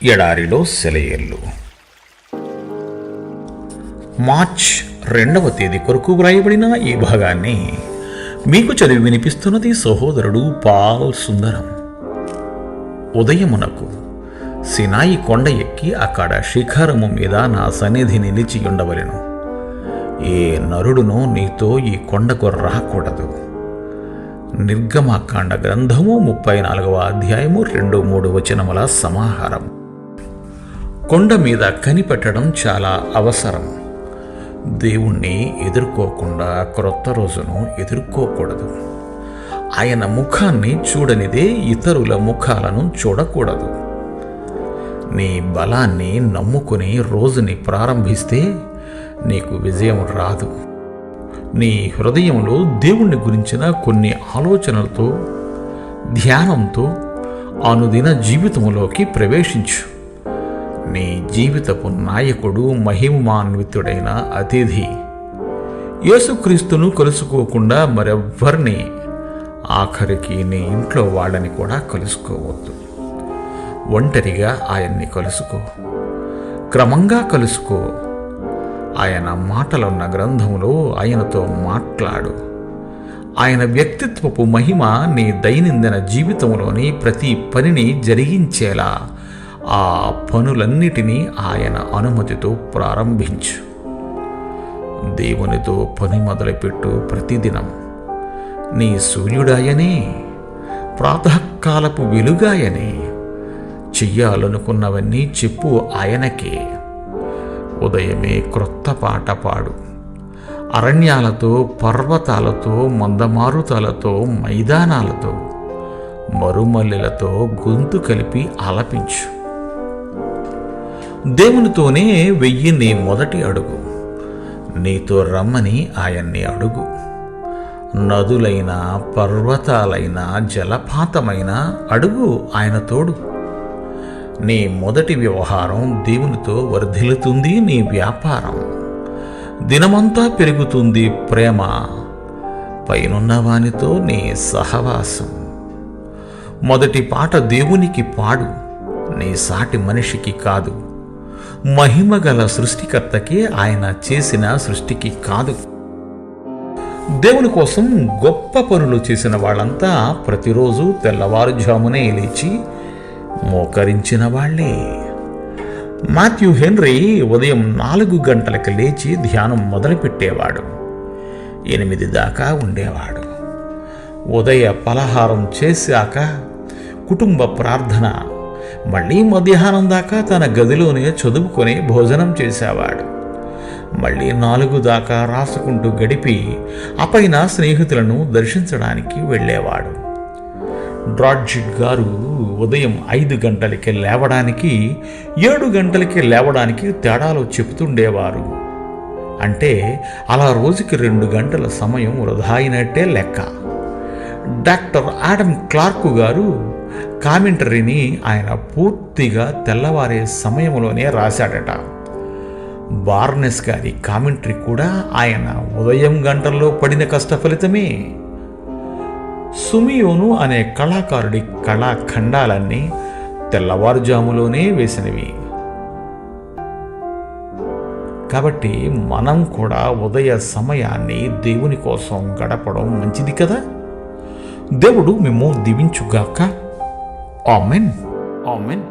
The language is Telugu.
ఎడారిలో సెలయేళ్ళు. మార్చ్ 2వ తేదీ కొరకు వ్రాయబడిన ఈ భాగాన్ని మీకు చదివి వినిపిస్తున్నది సహోదరుడు పాల్ సుందరం. ఉదయమునకు సినాయి కొండ ఎక్కి అక్కడ శిఖరము మీద నా సన్నిధి నిలిచి ఉండవలెను. ఏ నరుడునో నీతో ఈ కొండకు రాకూడదు. నిర్గమకాండ గ్రంథము 34వ అధ్యాయము 2-3 వచనముల సమాహారం. కొండ మీద కనిపెట్టడం చాలా అవసరం. దేవుణ్ణి ఎదుర్కోకుండా క్రొత్త రోజును ఎదుర్కోకూడదు. ఆయన ముఖాన్ని చూడనిదే ఇతరుల ముఖాలను చూడకూడదు. నీ బలాన్ని నమ్ముకుని రోజుని ప్రారంభిస్తే నీకు విజయం రాదు. నీ హృదయంలో దేవుణ్ణి గురించిన కొన్ని ఆలోచనలతో, ధ్యానంతో అనుదిన జీవితంలోకి ప్రవేశించు. నీ జీవితపు నాయకుడు, మహిమాన్వితుడైన అతిథి యేసుక్రీస్తును కలుసుకోకుండా మరెవ్వరిని, ఆఖరికి నీ ఇంట్లో వాళ్ళని కూడా కలుసుకోవద్దు. ఒంటరిగా ఆయన్ని కలుసుకో, క్రమంగా కలుసుకో. ఆయన మాటలున్న గ్రంథంలో ఆయనతో మాట్లాడు. ఆయన వ్యక్తిత్వపు మహిమ నీ దైనందిన జీవితంలోని ప్రతి పనిని జరిగించేలా ఆ పనులన్నిటినీ ఆయన అనుమతితో ప్రారంభించు. దేవునితో పని మొదలుపెట్టు. ప్రతిదినం నీ సూర్యుడాయనే, ప్రాతకాలపు వెలుగాయనే. చెయ్యాలనుకున్నవన్నీ చెప్పు ఆయనకే. ఉదయమే క్రొత్త పాట పాడు. అరణ్యాలతో, పర్వతాలతో, మందమారుతాలతో, మైదానాలతో, మరుమల్లెలతో గొంతు కలిపి ఆలపించు. దేవునితోనే వెయ్యి నీ మొదటి అడుగు. నీతో రమ్మని ఆయన్ని అడుగు. నదులైన, పర్వతాలైన, జలపాతమైన అడుగు ఆయన తోడు. నీ మొదటి వ్యవహారం దేవునితో వర్ధిల్లుతుంది. నీ వ్యాపారం దినమంతా పెరుగుతుంది. ప్రేమ, పైనున్న వానితో నీ సహవాసం. మొదటి పాట దేవునికి పాడు, నీ సాటి మనిషికి కాదు. మహిమగల సృష్టికర్తకే, ఆయన చేసిన సృష్టికి కాదు. దేవుని కోసం గొప్ప పనులు చేసిన వాళ్ళంతా ప్రతిరోజు తెల్లవారుజామునే లేచి మోకరించిన వాళ్లే. మాథ్యూ హెన్రీ ఉదయం 4 గంటలకు లేచి ధ్యానం మొదలుపెట్టేవాడు. 8 దాకా ఉండేవాడు. ఉదయ పలహారం చేశాక కుటుంబ ప్రార్థన, మళ్ళీ మధ్యాహ్నం దాకా తన గదిలోనే చదువుకొని భోజనం చేసేవాడు. మళ్ళీ 4 దాకా రాసుకుంటూ గడిపి అపైన స్నేహితులను దర్శించడానికి వెళ్ళేవాడు. డ్రాడ్జిట్ గారు ఉదయం 5 గంటలకి లేవడానికి, 7 గంటలకి లేవడానికి తేడాలు చెబుతుండేవారు. అంటే అలా రోజుకి 2 గంటల సమయం వృధా అయినట్టే లెక్క. డాక్టర్ ఆడమ్ క్లార్క్ గారు కామెంటరీని ఆయన పూర్తిగా తెల్లవారే సమయంలోనే రాశాడట. బార్నెస్ గారి కామెంటరీ కూడా ఆయన ఉదయం గంటల్లో పడిన కష్ట ఫలితమే. సుమియోను అనే కళాకారుడి కళాఖండాలన్నీ తెల్లవారుజాములోనే వేసినవి. కాబట్టి మనం కూడా ఉదయ సమయాన్ని దేవుని కోసం గడపడం మంచిది కదా. దేవుడు మేము దీవించుగాక. ఆమెన్. ఆమెన్.